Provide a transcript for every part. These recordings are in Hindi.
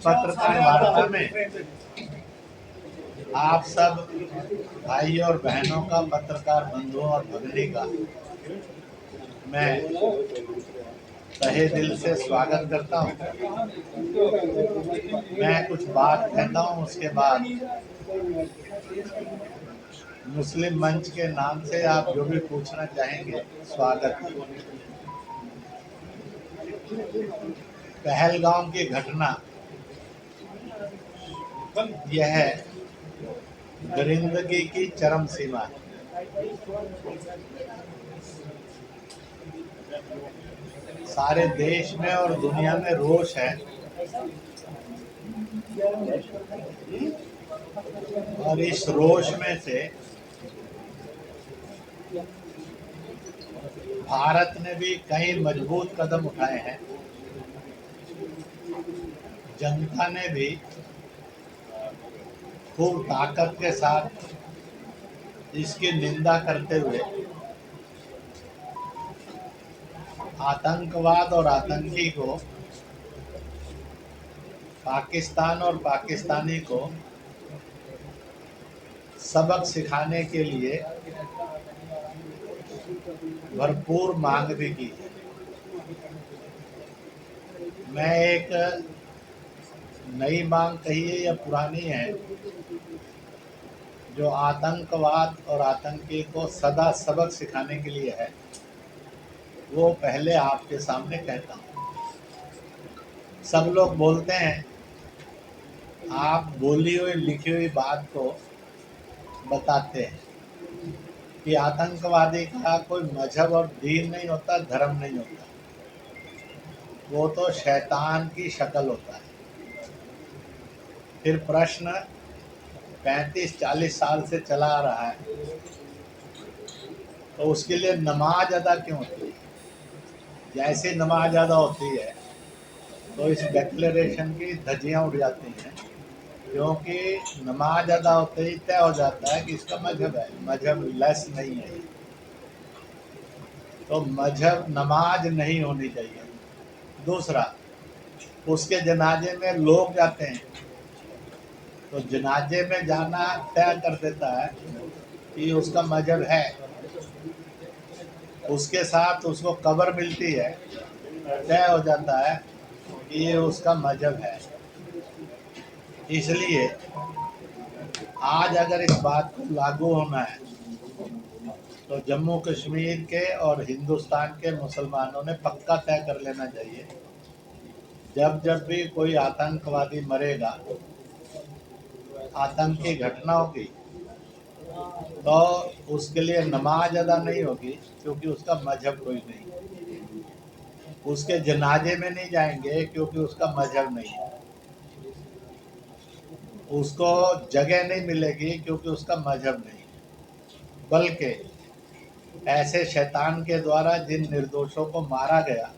पत्रकार वार्ता में आप सब भाई और बहनों का, पत्रकार बंधुओं और भगिनी का मैं तहे दिल से स्वागत करता हूं। मैं कुछ बात कहता हूं, उसके बाद मुस्लिम मंच के नाम से आप जो भी पूछना चाहेंगे स्वागत है। पहलगाम की घटना यह दरिंदगी की चरम सीमा है। सारे देश में और दुनिया में रोष है और इस रोष में से भारत ने भी कई मजबूत कदम उठाए हैं। जनता ने भी खूब ताकत के साथ इसकी निंदा करते हुए आतंकवाद और आतंकी को, पाकिस्तान और पाकिस्तानी को सबक सिखाने के लिए भरपूर मांग भी की है। मैं एक नई मांग कहिए या पुरानी है, जो आतंकवाद और आतंकी को सदा सबक सिखाने के लिए है, वो पहले आपके सामने कहता हूँ। सब लोग बोलते हैं, आप बोली हुई लिखी हुई बात को बताते हैं कि आतंकवादी का कोई मजहब और दीन नहीं होता, धर्म नहीं होता, वो तो शैतान की शक्ल होता है। फिर प्रश्न 35-40 साल से चला आ रहा है, तो उसके लिए नमाज अदा क्यों होती है? जैसे नमाज अदा होती है तो इस डिक्लेरेशन की धज्जियां उड़ जाती हैं, क्योंकि नमाज अदा होते ही तय हो जाता है कि इसका मजहब है, मजहब लेस नहीं है। तो मजहब नमाज नहीं होनी चाहिए। दूसरा, उसके जनाजे में लोग जाते हैं, तो जनाजे में जाना तय कर देता है कि उसका मजहब है। उसके साथ उसको कब्र मिलती है, तय हो जाता है कि ये उसका मजहब है। इसलिए आज अगर इस बात को लागू होना है तो जम्मू कश्मीर के और हिंदुस्तान के मुसलमानों ने पक्का तय कर लेना चाहिए, जब जब भी कोई आतंकवादी मरेगा, आतंकी घटना होगी, तो उसके लिए नमाज अदा नहीं होगी, क्योंकि उसका मजहब कोई नहीं। उसके जनाजे में नहीं जाएंगे, क्योंकि उसका मजहब नहीं है। उसको जगह नहीं मिलेगी, क्योंकि उसका मजहब नहीं है। बल्कि ऐसे शैतान के द्वारा जिन निर्दोषों को मारा गया,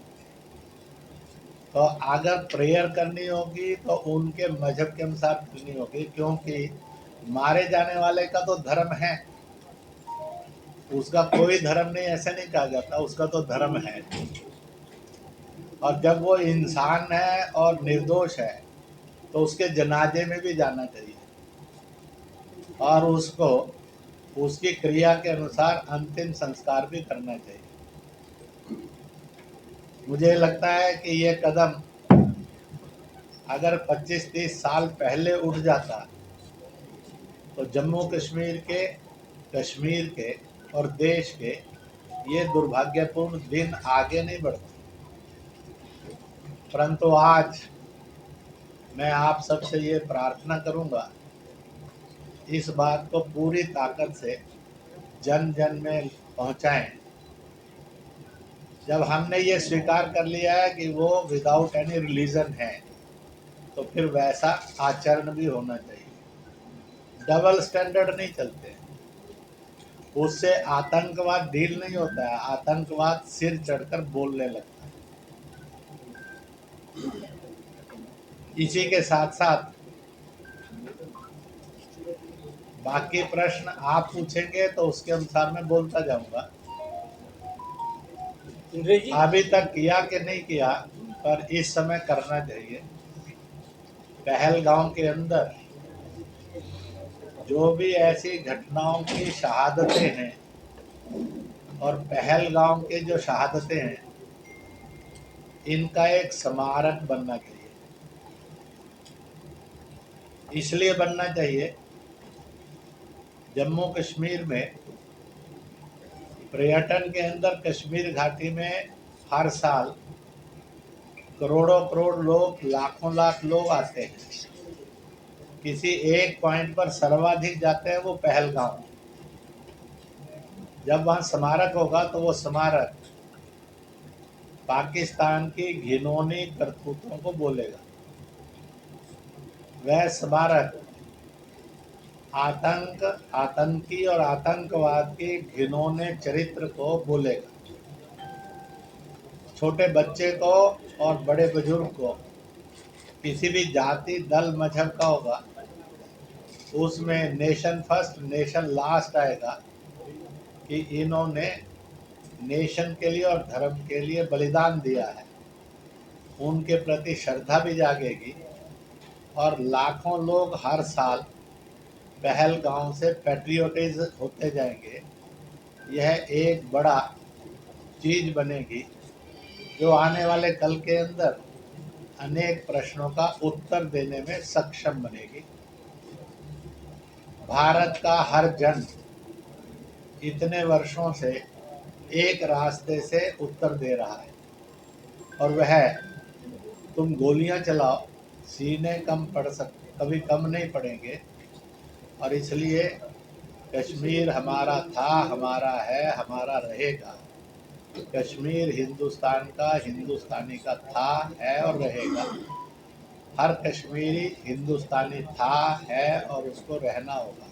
तो अगर प्रेयर करनी होगी तो उनके मजहब के अनुसार करनी होगी, क्योंकि मारे जाने वाले का तो धर्म है, उसका कोई धर्म नहीं ऐसे नहीं कहा जाता, उसका तो धर्म है। और जब वो इंसान है और निर्दोष है तो उसके जनाजे में भी जाना चाहिए और उसको उसकी क्रिया के अनुसार अंतिम संस्कार भी करना चाहिए। मुझे लगता है कि ये कदम अगर 25-30 साल पहले उठ जाता तो जम्मू कश्मीर के और देश के ये दुर्भाग्यपूर्ण दिन आगे नहीं बढ़ते। परंतु आज मैं आप सबसे ये प्रार्थना करूंगा, इस बात को पूरी ताकत से जन जन में पहुंचाएं। जब हमने ये स्वीकार कर लिया है कि वो विदाउट एनी रिलीजन है, तो फिर वैसा आचरण भी होना चाहिए। डबल स्टैंडर्ड नहीं चलते, उससे आतंकवाद डील नहीं होता है, आतंकवाद सिर चढ़कर बोलने लगता है। इसी के साथ साथ बाकी प्रश्न आप पूछेंगे तो उसके अनुसार मैं बोलता जाऊंगा। अभी तक किया कि नहीं किया, पर इस समय करना चाहिए। पहलगाम के अंदर जो भी ऐसी घटनाओं की शहादतें हैं और पहलगाम के जो शहादतें हैं, इनका एक स्मारक बनना चाहिए। इसलिए बनना चाहिए, जम्मू कश्मीर में पर्यटन के अंदर कश्मीर घाटी में हर साल करोड़ों करोड़ लोग, लाखों लाख लोग आते हैं। किसी एक पॉइंट पर सर्वाधिक जाते हैं, वो पहलगाम। जब वहाँ स्मारक होगा तो वो स्मारक पाकिस्तान की घिनौनी करतूतों को बोलेगा। वह स्मारक आतंकी और आतंकवाद के घिनौने चरित्र को बोलेगा। छोटे बच्चे को और बड़े बुजुर्ग को, किसी भी जाति दल मजहब का होगा, उसमें नेशन फर्स्ट नेशन लास्ट आएगा कि इन्होंने नेशन के लिए और धर्म के लिए बलिदान दिया है। उनके प्रति श्रद्धा भी जागेगी और लाखों लोग हर साल पहलगाम से पैट्रियोटाइज होते जाएंगे। यह एक बड़ा चीज बनेगी जो आने वाले कल के अंदर अनेक प्रश्नों का उत्तर देने में सक्षम बनेगी। भारत का हर जन इतने वर्षों से एक रास्ते से उत्तर दे रहा है, और वह तुम गोलियां चलाओ, सीने कम पड़ सकते, कभी कम नहीं पड़ेंगे। और इसलिए कश्मीर हमारा था, हमारा है, हमारा रहेगा। कश्मीर हिंदुस्तान का, हिंदुस्तानी का था, है और रहेगा। हर कश्मीरी हिंदुस्तानी था, है और उसको रहना होगा।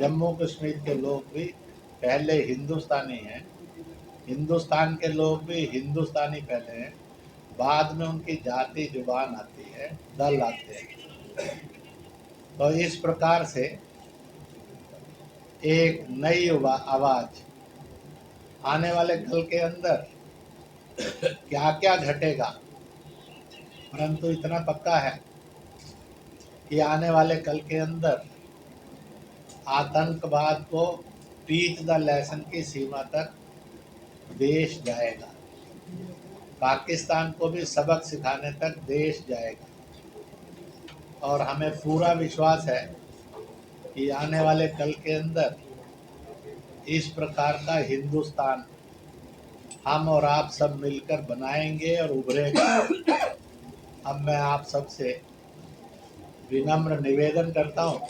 जम्मू कश्मीर के लोग भी पहले हिंदुस्तानी हैं, हिंदुस्तान के लोग भी हिंदुस्तानी पहले हैं, बाद में उनकी जाति जुबान आती है, दल आते हैं। तो इस प्रकार से एक नई आवाज आने वाले कल के अंदर क्या क्या घटेगा, परंतु इतना पक्का है कि आने वाले कल के अंदर आतंकवाद को टीच द लेसन की सीमा तक देश जाएगा। पाकिस्तान को भी सबक सिखाने तक देश जाएगा। और हमें पूरा विश्वास है कि आने वाले कल के अंदर इस प्रकार का हिंदुस्तान हम और आप सब मिलकर बनाएंगे और उभरेगा। अब मैं आप सबसे विनम्र निवेदन करता हूँ,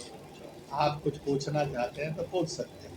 आप कुछ पूछना चाहते हैं तो पूछ सकते हैं।